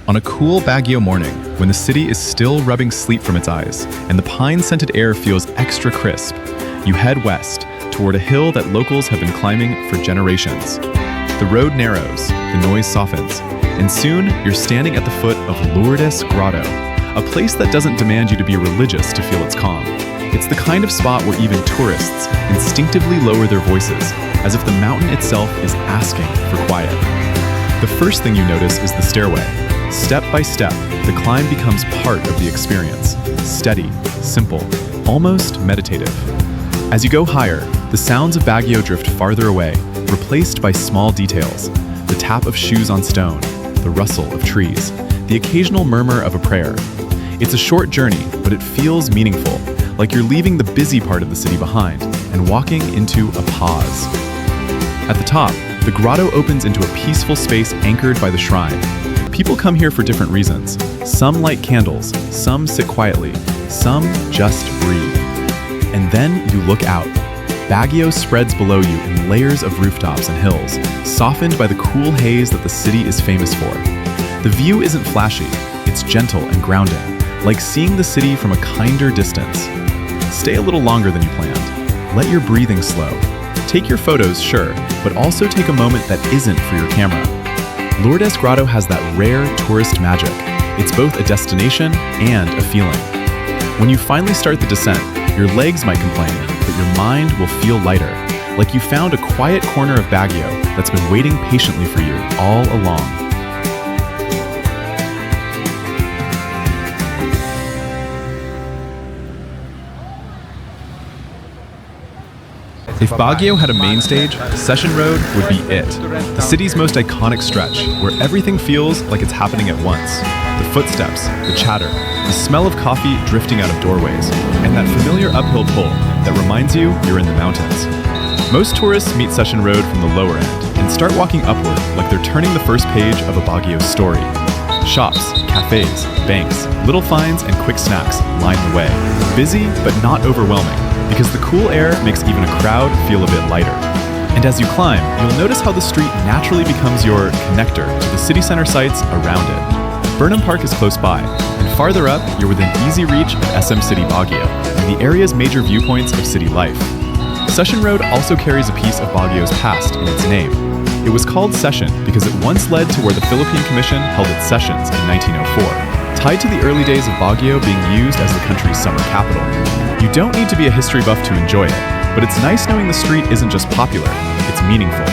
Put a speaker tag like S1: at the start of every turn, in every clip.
S1: On a cool Baguio morning, when the city is still rubbing sleep from its eyes and the pine-scented air feels extra crisp, you head west toward a hill that locals have been climbing for generations. The road narrows, the noise softens, and soon you're standing at the foot of Lourdes Grotto, a place that doesn't demand you to be religious to feel its calm. It's the kind of spot where even tourists instinctively lower their voices, as if the mountain itself is asking for quiet. The first thing you notice is the stairway. Step by step, the climb becomes part of the experience. Steady, simple, almost meditative. As you go higher, the sounds of Baguio drift farther away, replaced by small details. The tap of shoes on stone, the rustle of trees, the occasional murmur of a prayer. It's a short journey, but it feels meaningful, like you're leaving the busy part of the city behind and walking into a pause. At the top, the grotto opens into a peaceful space anchored by the shrine. People come here for different reasons. Some light candles, some sit quietly, some just breathe. And then you look out. Baguio spreads below you in layers of rooftops and hills, softened by the cool haze that the city is famous for. The view isn't flashy, it's gentle and grounding, like seeing the city from a kinder distance. Stay a little longer than you planned. Let your breathing slow. Take your photos, sure, but also take a moment that isn't for your camera. Lourdes Grotto has that rare tourist magic. It's both a destination and a feeling. When you finally start the descent, your legs might complain, but your mind will feel lighter, like you found a quiet corner of Baguio that's been waiting patiently for you all along. If Baguio had a main stage, Session Road would be it. The city's most iconic stretch, where everything feels like it's happening at once. The footsteps, the chatter, the smell of coffee drifting out of doorways, and that familiar uphill pull that reminds you you're in the mountains. Most tourists meet Session Road from the lower end and start walking upward like they're turning the first page of a Baguio story. Shops, cafés, banks, little finds, and quick snacks line the way. Busy, but not overwhelming, because the cool air makes even a crowd feel a bit lighter. And as you climb, you'll notice how the street naturally becomes your connector to the city center sites around it. Burnham Park is close by, and farther up, you're within easy reach of SM City Baguio and the area's major viewpoints of city life. Session Road also carries a piece of Baguio's past in its name. It was called Session because it once led to where the Philippine Commission held its sessions in 1904, tied to the early days of Baguio being used as the country's summer capital. You don't need to be a history buff to enjoy it, but it's nice knowing the street isn't just popular, it's meaningful.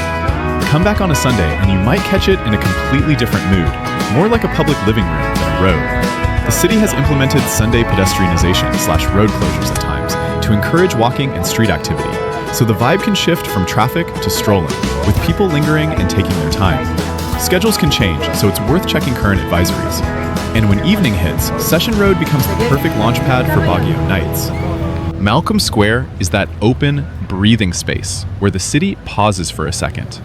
S1: Come back on a Sunday and you might catch it in a completely different mood, more like a public living room than a road. The city has implemented Sunday pedestrianization/road closures at times to encourage walking and street activity, so the vibe can shift from traffic to strolling, with people lingering and taking their time. Schedules can change, so it's worth checking current advisories. And when evening hits, Session Road becomes the perfect launchpad for Baguio nights. Malcolm Square is that open, breathing space where the city pauses for a second.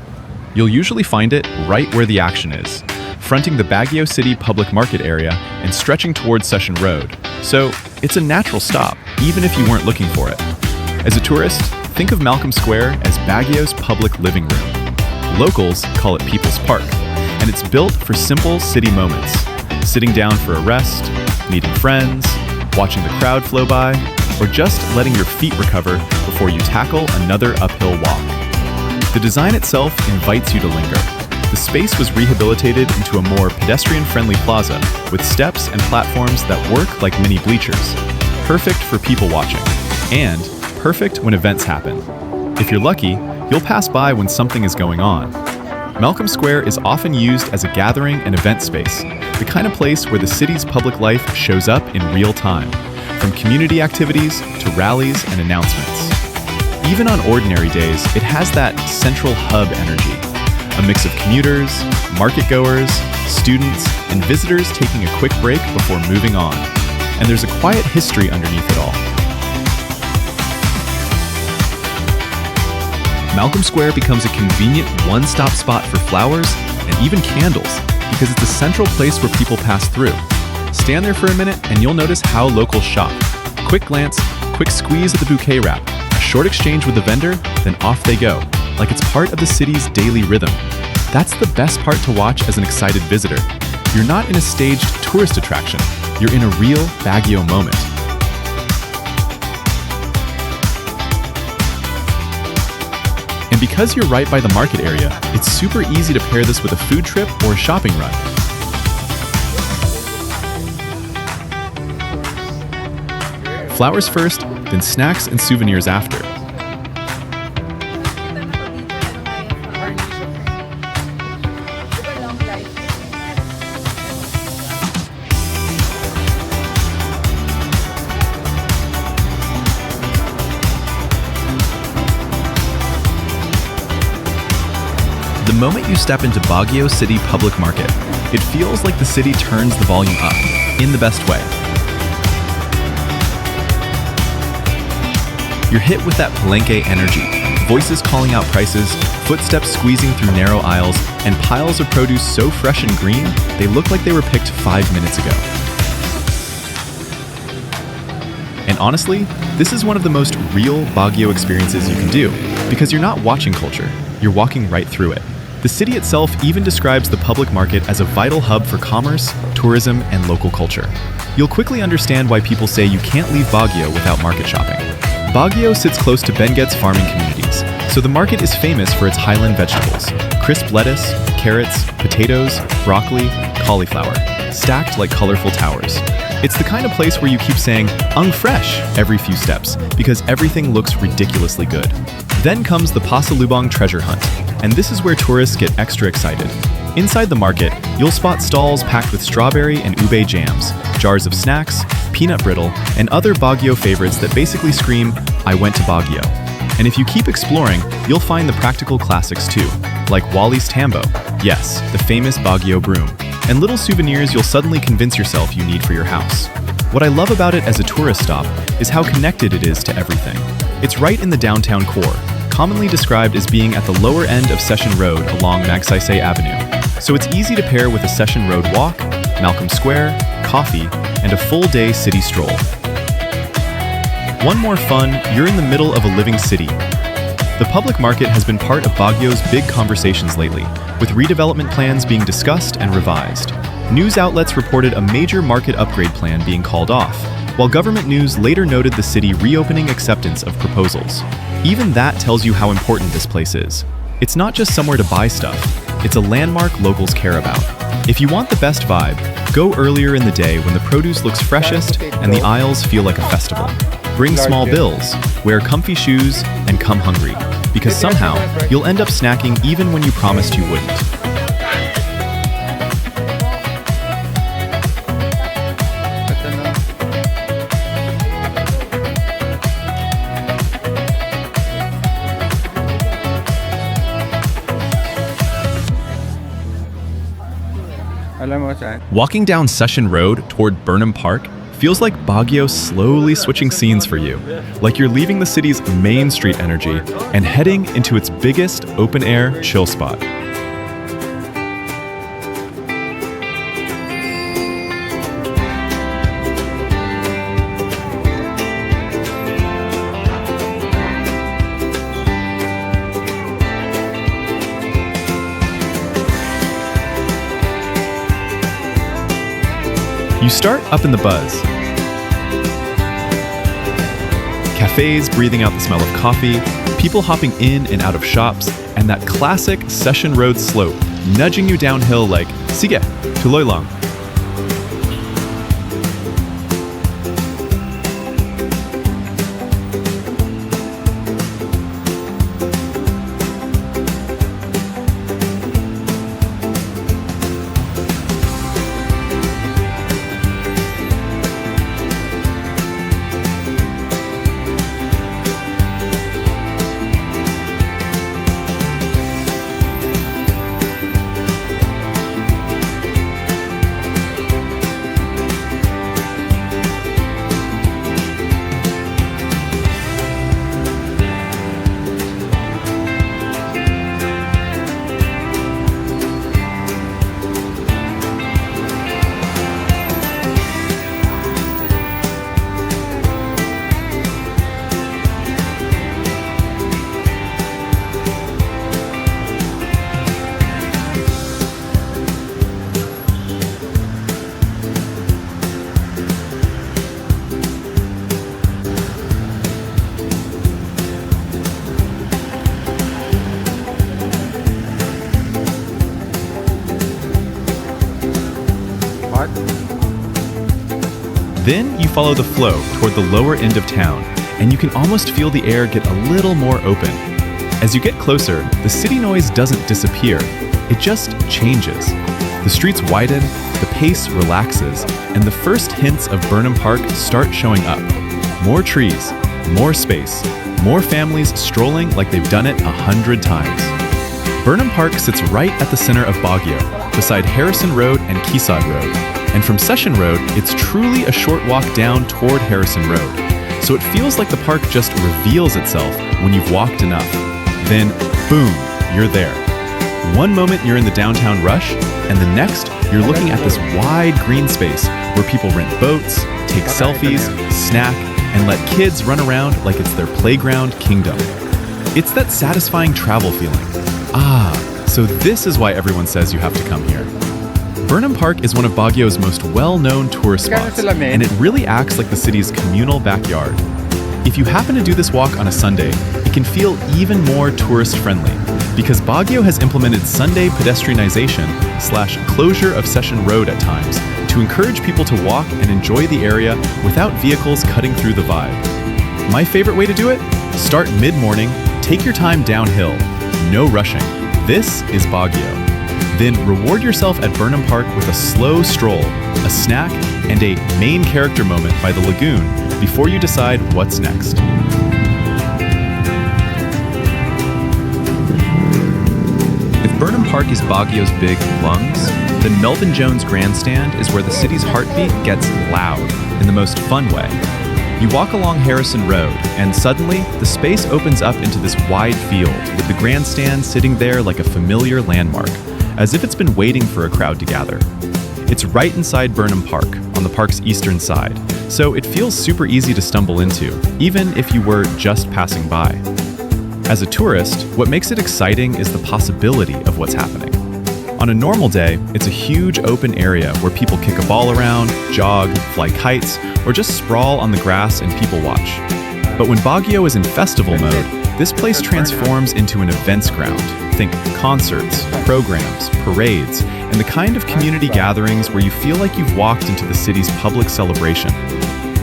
S1: You'll usually find it right where the action is, fronting the Baguio City Public Market area and stretching towards Session Road. So it's a natural stop, even if you weren't looking for it. As a tourist, think of Malcolm Square as Baguio's public living room. Locals call it People's Park, and it's built for simple city moments. Sitting down for a rest, meeting friends, watching the crowd flow by, or just letting your feet recover before you tackle another uphill walk. The design itself invites you to linger. The space was rehabilitated into a more pedestrian-friendly plaza with steps and platforms that work like mini bleachers. Perfect for people watching, and perfect when events happen. If you're lucky, you'll pass by when something is going on. Malcolm Square is often used as a gathering and event space, the kind of place where the city's public life shows up in real time, from community activities to rallies and announcements. Even on ordinary days, it has that central hub energy, a mix of commuters, market-goers, students, and visitors taking a quick break before moving on. And there's a quiet history underneath it all. Malcolm Square becomes a convenient one-stop spot for flowers and even candles because it's a central place where people pass through. Stand there for a minute and you'll notice how locals shop. Quick glance, quick squeeze at the bouquet wrap, a short exchange with the vendor, then off they go, like it's part of the city's daily rhythm. That's the best part to watch as an excited visitor. You're not in a staged tourist attraction. You're in a real Baguio moment. And because you're right by the market area, it's super easy to pair this with a food trip or a shopping run. Flowers first, then snacks and souvenirs after. The moment you step into Baguio City Public Market, it feels like the city turns the volume up, in the best way. You're hit with that palenque energy, voices calling out prices, footsteps squeezing through narrow aisles, and piles of produce so fresh and green, they look like they were picked 5 minutes ago. And honestly, this is one of the most real Baguio experiences you can do, because you're not watching culture, you're walking right through it. The city itself even describes the public market as a vital hub for commerce, tourism, and local culture. You'll quickly understand why people say you can't leave Baguio without market shopping. Baguio sits close to Benguet's farming communities, so the market is famous for its highland vegetables: crisp lettuce, carrots, potatoes, broccoli, cauliflower, stacked like colorful towers. It's the kind of place where you keep saying, "Ang fresh," every few steps, because everything looks ridiculously good. Then comes the Pasalubong treasure hunt, and this is where tourists get extra excited. Inside the market, you'll spot stalls packed with strawberry and ube jams, jars of snacks, peanut brittle, and other Baguio favorites that basically scream, "I went to Baguio." And if you keep exploring, you'll find the practical classics too, like Wally's Tambo, yes, the famous Baguio broom, and little souvenirs you'll suddenly convince yourself you need for your house. What I love about it as a tourist stop is how connected it is to everything. It's right in the downtown core, commonly described as being at the lower end of Session Road along Magsaysay Avenue. So it's easy to pair with a Session Road walk, Malcolm Square, coffee, and a full-day city stroll. One more fun, you're in the middle of a living city. The public market has been part of Baguio's big conversations lately, with redevelopment plans being discussed and revised. News outlets reported a major market upgrade plan being called off, while government news later noted the city reopening acceptance of proposals. Even that tells you how important this place is. It's not just somewhere to buy stuff, it's a landmark locals care about. If you want the best vibe, go earlier in the day when the produce looks freshest and the aisles feel like a festival. Bring small bills, wear comfy shoes, and come hungry, because somehow you'll end up snacking even when you promised you wouldn't. Walking down Session Road toward Burnham Park feels like Baguio slowly switching scenes for you, like you're leaving the city's main street energy and heading into its biggest open-air chill spot. You start up in the buzz. Cafés breathing out the smell of coffee, people hopping in and out of shops, and that classic Session Road slope nudging you downhill like, "Sige, tuloy lang."
S2: Park.
S1: Then you follow the flow toward the lower end of town, and you can almost feel the air get a little more open. As you get closer, the city noise doesn't disappear, it just changes. The streets widen, the pace relaxes, and the first hints of Burnham Park start showing up. More trees, more space, more families strolling like they've done it 100 times. Burnham Park sits right at the center of Baguio, beside Harrison Road and Quezon Road. And from Session Road, it's truly a short walk down toward Harrison Road. So it feels like the park just reveals itself when you've walked enough. Then, boom, you're there. One moment you're in the downtown rush, and the next you're looking at this wide green space where people rent boats, take selfies, snack, and let kids run around like it's their playground kingdom. It's that satisfying travel feeling. So this is why everyone says you have to come here. Burnham Park is one of Baguio's most well-known tourist spots, and it really acts like the city's communal backyard. If you happen to do this walk on a Sunday, it can feel even more tourist-friendly, because Baguio has implemented Sunday pedestrianization/closure of Session Road at times to encourage people to walk and enjoy the area without vehicles cutting through the vibe. My favorite way to do it? Start mid-morning, take your time downhill, no rushing. This is Baguio. Then reward yourself at Burnham Park with a slow stroll, a snack, and a main character moment by the lagoon before you decide what's next. If Burnham Park is Baguio's big lungs, then Melvin Jones Grandstand is where the city's heartbeat gets loud in the most fun way. You walk along Harrison Road, and suddenly, the space opens up into this wide field, with the grandstand sitting there like a familiar landmark, as if it's been waiting for a crowd to gather. It's right inside Burnham Park, on the park's eastern side, so it feels super easy to stumble into, even if you were just passing by. As a tourist, what makes it exciting is the possibility of what's happening. On a normal day, it's a huge open area where people kick a ball around, jog, fly kites, or just sprawl on the grass and people watch. But when Baguio is in festival mode, this place transforms into an events ground. Think concerts, programs, parades, and the kind of community gatherings where you feel like you've walked into the city's public celebration.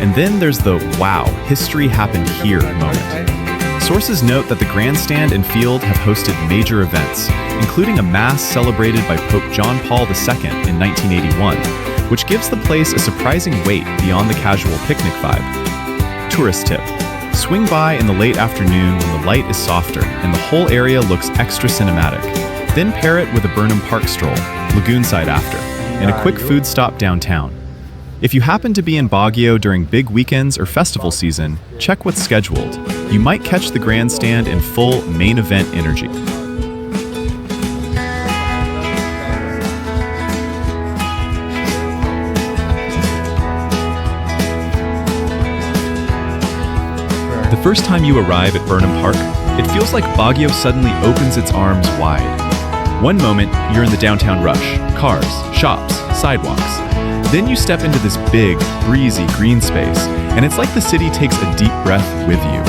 S1: And then there's the wow, history happened here moment. Sources note that the grandstand and field have hosted major events, including a mass celebrated by Pope John Paul II in 1981, which gives the place a surprising weight beyond the casual picnic vibe. Tourist tip: swing by in the late afternoon when the light is softer and the whole area looks extra cinematic. Then pair it with a Burnham Park stroll, lagoon side after, and a quick food stop downtown. If you happen to be in Baguio during big weekends or festival season, check what's scheduled. You might catch the grandstand in full main event energy. The first time you arrive at Burnham Park, it feels like Baguio suddenly opens its arms wide. One moment, you're in the downtown rush, cars, shops, sidewalks. Then you step into this big, breezy green space, and it's like the city takes a deep breath with you.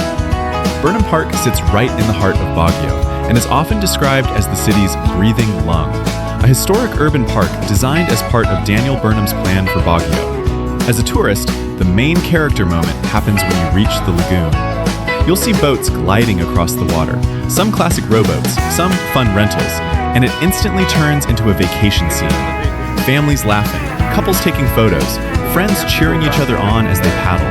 S1: Burnham Park sits right in the heart of Baguio, and is often described as the city's breathing lung, a historic urban park designed as part of Daniel Burnham's plan for Baguio. As a tourist, the main character moment happens when you reach the lagoon. You'll see boats gliding across the water, some classic rowboats, some fun rentals, and it instantly turns into a vacation scene. Families laughing, couples taking photos, friends cheering each other on as they paddle.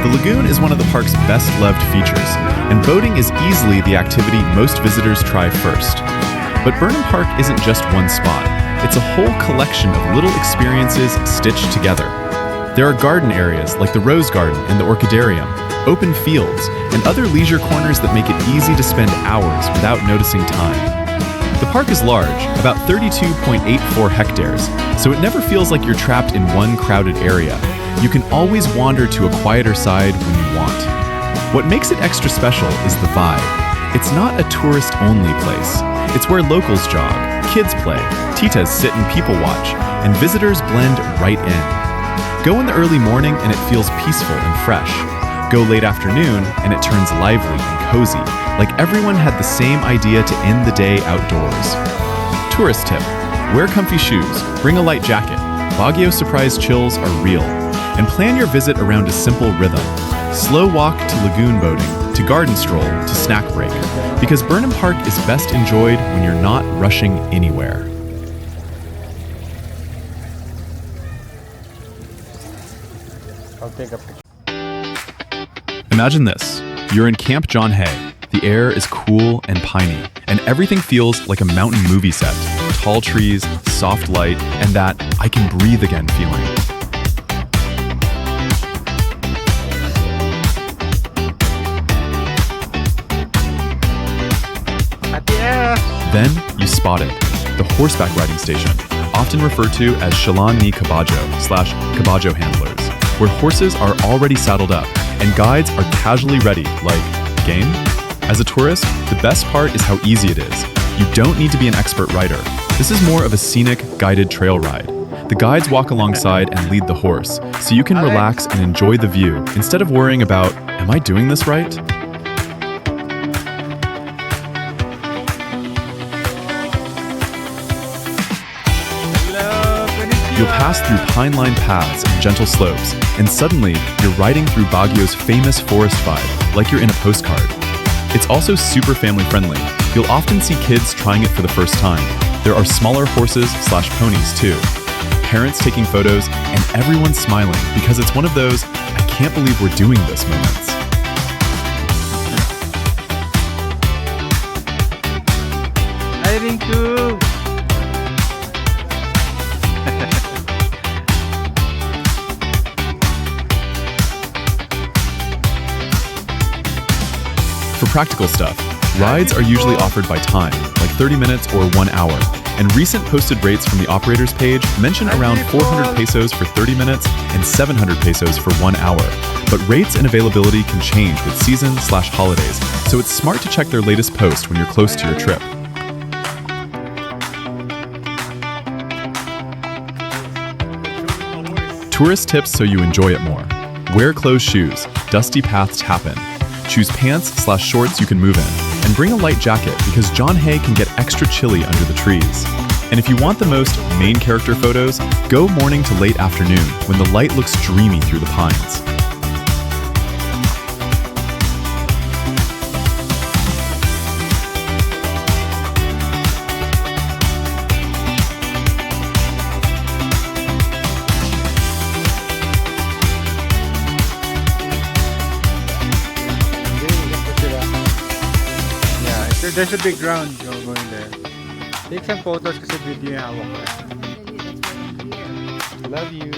S1: The lagoon is one of the park's best-loved features, and boating is easily the activity most visitors try first. But Burnham Park isn't just one spot. It's a whole collection of little experiences stitched together. There are garden areas like the Rose Garden and the Orchidarium, open fields, and other leisure corners that make it easy to spend hours without noticing time. The park is large, about 32.84 hectares, so it never feels like you're trapped in one crowded area. You can always wander to a quieter side when you want. What makes it extra special is the vibe. It's not a tourist-only place. It's where locals jog, kids play, titas sit and people watch, and visitors blend right in. Go in the early morning and it feels peaceful and fresh. Go late afternoon and it turns lively and cozy, like everyone had the same idea to end the day outdoors. Tourist tip: wear comfy shoes, bring a light jacket, Baguio surprise chills are real. And plan your visit around a simple rhythm. Slow walk to lagoon boating, to garden stroll, to snack break. Because Burnham Park is best enjoyed when you're not rushing anywhere.
S2: I'll take a picture.
S1: Imagine this. You're in Camp John Hay. The air is cool and piney, and everything feels like a mountain movie set. Tall trees, soft light, and that I can breathe again feeling. Then you spot it, the horseback riding station, often referred to as Chalan ni Caballo/Caballo handlers, where horses are already saddled up and guides are casually ready, like, game? As a tourist, the best part is how easy it is. You don't need to be an expert rider. This is more of a scenic, guided trail ride. The guides walk alongside and lead the horse, so you can relax and enjoy the view instead of worrying about, am I doing this right? You'll pass through pine-lined paths and gentle slopes, and suddenly you're riding through Baguio's famous forest vibe, like you're in a postcard. It's also super family-friendly. You'll often see kids trying it for the first time. There are smaller horses/ponies too. Parents taking photos, and everyone smiling because it's one of those, I can't believe we're doing this moments.
S2: Hi, Rinku!
S1: For practical stuff, rides are usually offered by time, like 30 minutes or 1 hour, and recent posted rates from the operator's page mention around 400 pesos for 30 minutes and 700 pesos for 1 hour. But rates and availability can change with season/holidays, so it's smart to check their latest post when you're close to your trip. Tourist tips so you enjoy it more. Wear closed shoes, dusty paths happen. Choose pants/shorts you can move in, and bring a light jacket because John Hay can get extra chilly under the trees. And if you want the most main character photos, go morning to late afternoon when the light looks dreamy through the pines.
S2: There's a big ground going there. Take some photos kasi video yung hawak ko. Love you.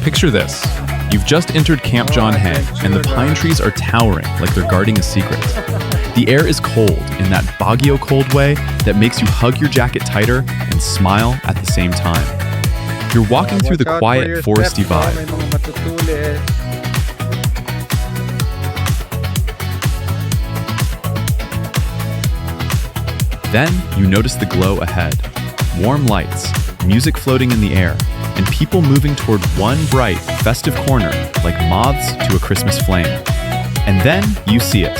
S1: Picture this. You've just entered Camp John Hay, and the pine trees are towering like they're guarding a secret. The air is cold in that Baguio cold way that makes you hug your jacket tighter and smile at the same time. You're walking through the
S2: Watch out for
S1: quiet,
S2: your
S1: foresty
S2: steps,
S1: vibe.
S2: May mga matutulis.
S1: Then you notice the glow ahead. Warm lights, music floating in the air, and people moving toward one bright, festive corner like moths to a Christmas flame. And then you see it.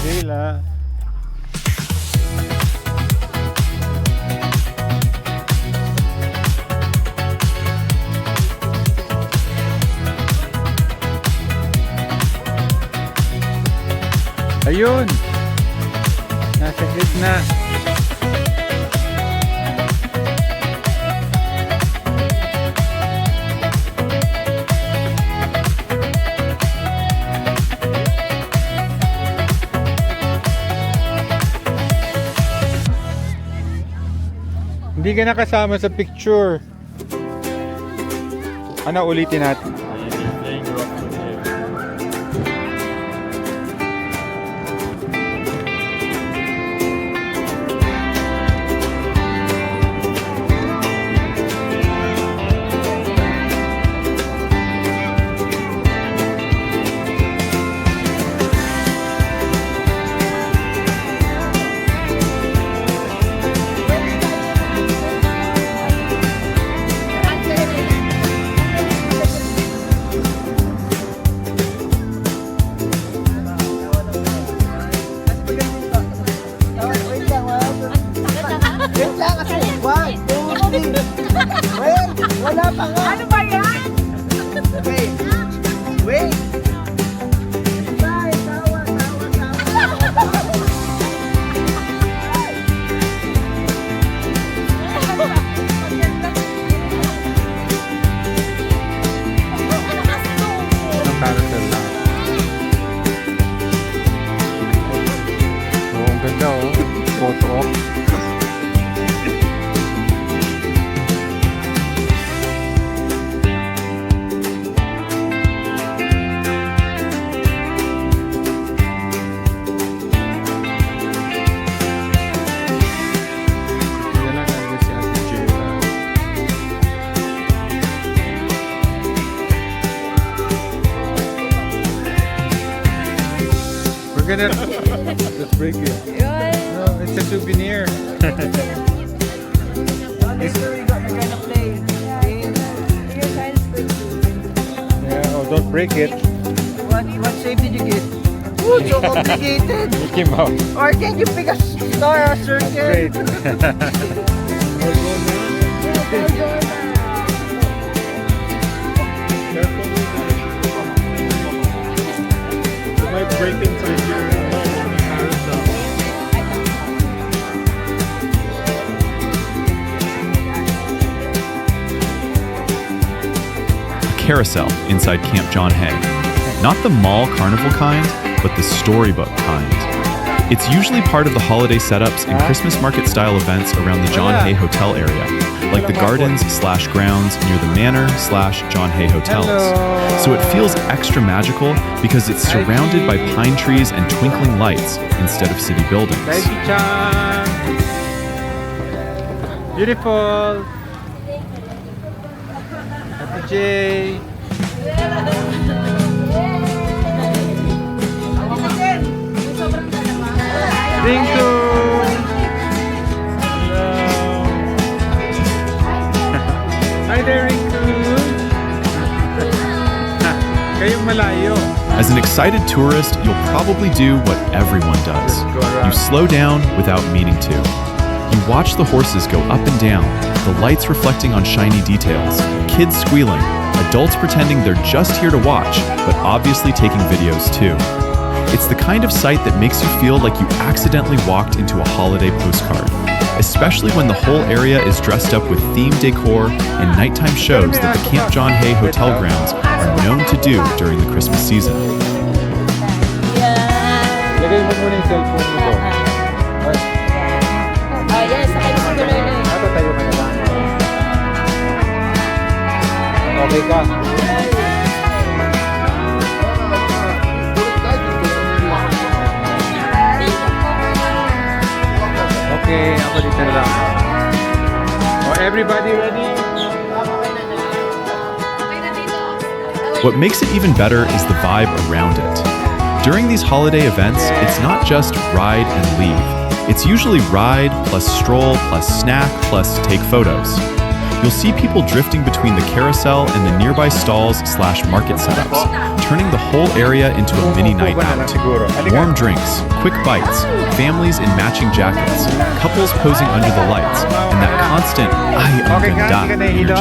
S2: Dila. Ayun! Nasa gitna. Hindi ka nakasama sa picture. Ano ulitin natin?
S3: Wala pa nga. Ano ba yan? Wait. Wait. Bye. Tawa.
S2: Ang carousel lang. Oh, ang ganda oh. Photo op. We're gonna let's break it. No, it's a souvenir. Yeah, oh, don't break it.
S3: What shape did you get? Oh, so complicated.
S2: Mickey Mouse.
S3: Or can you pick a star or circle?
S2: Great. You might break inside your carousel.
S1: Carousel inside Camp John Hay. Not the mall carnival kind, but the storybook kind. It's usually part of the holiday setups and Christmas market style events around the John Hay Hotel area, like the gardens/grounds near the Manor/John Hay hotels.
S2: Hello.
S1: So it feels extra magical because it's surrounded by pine trees and twinkling lights instead of city buildings.
S2: Daiji-chan. Beautiful. Happy J. Ringo. Hello. Hi there, Ringo. Kayong malayo.
S1: As an excited tourist, you'll probably do what everyone does. You slow down without meaning to. You watch the horses go up and down, the lights reflecting on shiny details, kids squealing, adults pretending they're just here to watch, but obviously taking videos too. It's the kind of sight that makes you feel like you accidentally walked into a holiday postcard, especially when the whole area is dressed up with themed decor and nighttime shows that the Camp John Hay hotel grounds are known to do during the Christmas season.
S2: Lagay mo muna yung cellphone mo doon. Ay,
S4: Yes, sakay mo tuloy na.
S2: tayo ka na lang. Okay ka? Okay, ako dito na lang. Oh, everybody ready?
S1: What makes it even better is the vibe around it. During these holiday events, it's not just ride and leave. It's usually ride plus stroll plus snack plus take photos. You'll see people drifting between the carousel and the nearby stalls/market setups, turning the whole area into a mini night out. Warm drinks, quick bites, families in matching jackets, couples posing under the lights, and that constant "ay ang ganda" energy.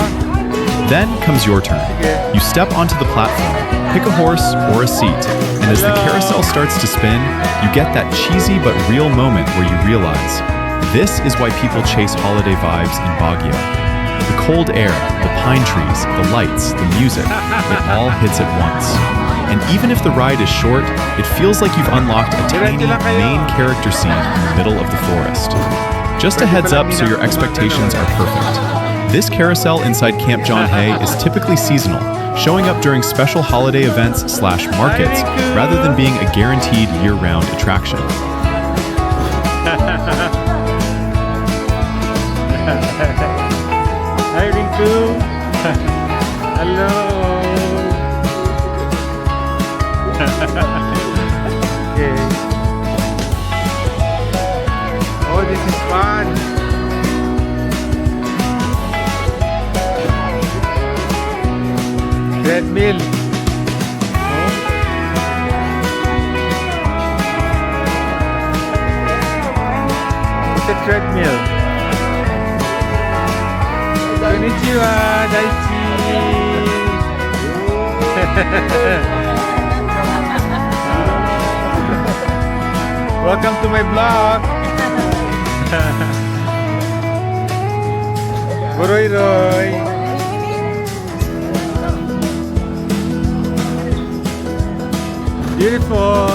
S1: Then comes your turn. You step onto the platform, pick a horse or a seat, and as the carousel starts to spin, you get that cheesy but real moment where you realize, this is why people chase holiday vibes in Baguio. The cold air, the pine trees, the lights, the music, it all hits at once. And even if the ride is short, it feels like you've unlocked a tiny main character scene in the middle of the forest. Just a heads up so your expectations are perfect. This carousel inside Camp John Hay is typically seasonal, showing up during special holiday events/markets rather than being a guaranteed year-round attraction.
S2: Hi, Rinku. Hello. Okay. Oh, this is fun. Treadmill. Oh. It's a treadmill. Konnichiwa, Daichi. Welcome to my vlog. Roy Roy. Beautiful.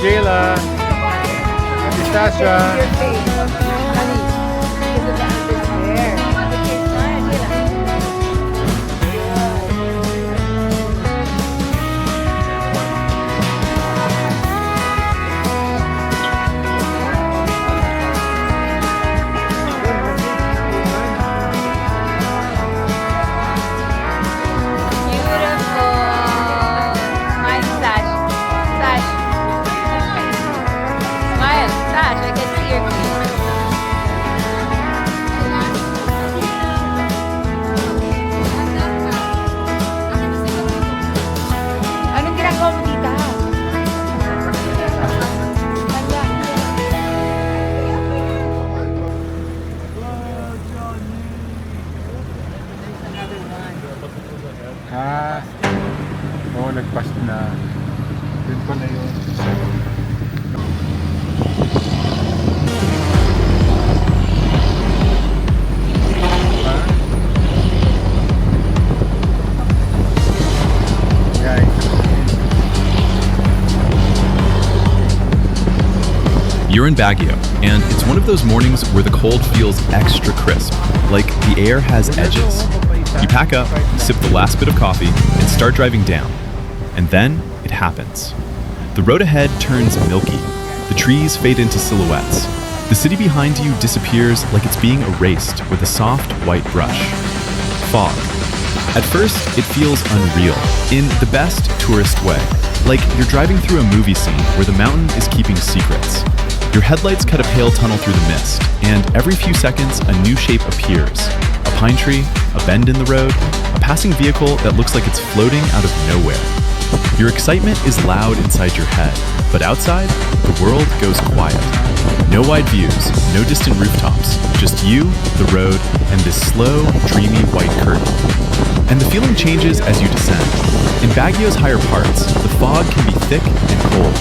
S2: Jayla, Sasha. Oo, nagpas na. Doon ko na yun.
S1: You're in Baguio, and it's one of those mornings where the cold feels extra crisp, like the air has edges. You pack up, sip the last bit of coffee, and start driving down. And then it happens. The road ahead turns milky. The trees fade into silhouettes. The city behind you disappears like it's being erased with a soft white brush. Fog. At first, it feels unreal, in the best tourist way. Like you're driving through a movie scene where the mountain is keeping secrets. Your headlights cut a pale tunnel through the mist, and every few seconds, a new shape appears. A pine tree, a bend in the road, a passing vehicle that looks like it's floating out of nowhere. Your excitement is loud inside your head, but outside, the world goes quiet. No wide views, no distant rooftops, just you, the road, and this slow, dreamy white curtain. And the feeling changes as you descend. In Baguio's higher parts, the fog can be thick and cold,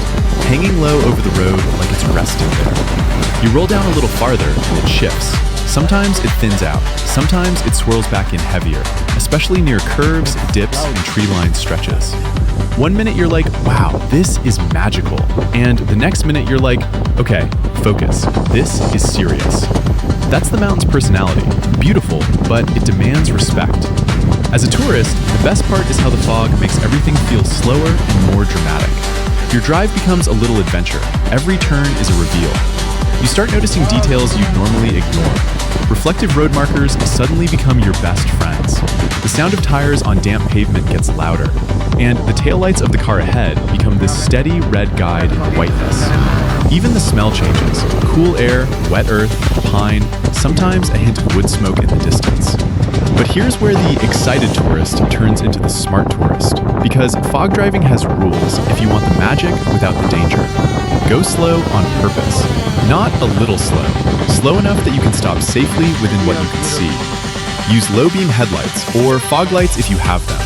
S1: hanging low over the road like it's resting there. You roll down a little farther and it shifts. Sometimes it thins out, sometimes it swirls back in heavier, especially near curves, dips, and tree-lined stretches. One minute you're like, wow, this is magical. And the next minute you're like, okay, focus, this is serious. That's the mountain's personality. Beautiful, but it demands respect. As a tourist, the best part is how the fog makes everything feel slower and more dramatic. Your drive becomes a little adventure. Every turn is a reveal. You start noticing details you'd normally ignore. Reflective road markers suddenly become your best friends. The sound of tires on damp pavement gets louder, and the taillights of the car ahead become this steady red guide in whiteness. Even the smell changes. Cool air, wet earth, pine, sometimes a hint of wood smoke in the distance. But here's where the excited tourist turns into the smart tourist, because fog driving has rules if you want the magic without the danger. Go slow on purpose. Not a little slow. Slow enough that you can stop safely within what you can see. Use low-beam headlights, or fog lights if you have them.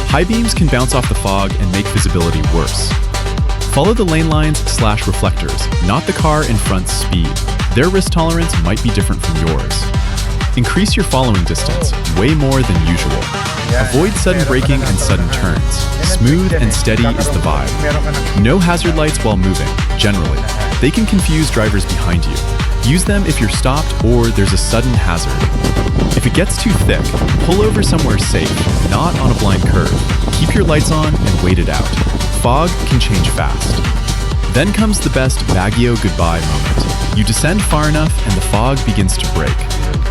S1: High beams can bounce off the fog and make visibility worse. Follow the lane lines/reflectors, not the car in front's speed. Their risk tolerance might be different from yours. Increase your following distance, way more than usual. Avoid sudden braking and sudden turns. Smooth and steady is the vibe. No hazard lights while moving, generally. They can confuse drivers behind you. Use them if you're stopped or there's a sudden hazard. If it gets too thick, pull over somewhere safe, not on a blind curve. Keep your lights on and wait it out. Fog can change fast. Then comes the best Baguio goodbye moment. You descend far enough and the fog begins to break.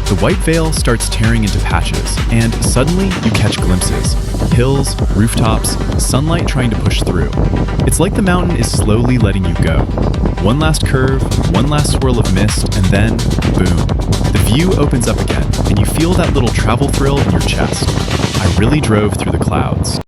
S1: The white veil starts tearing into patches, and suddenly you catch glimpses. Hills, rooftops, sunlight trying to push through. It's like the mountain is slowly letting you go. One last curve, one last swirl of mist, and then, boom. The view opens up again, and you feel that little travel thrill in your chest. I really drove through the clouds.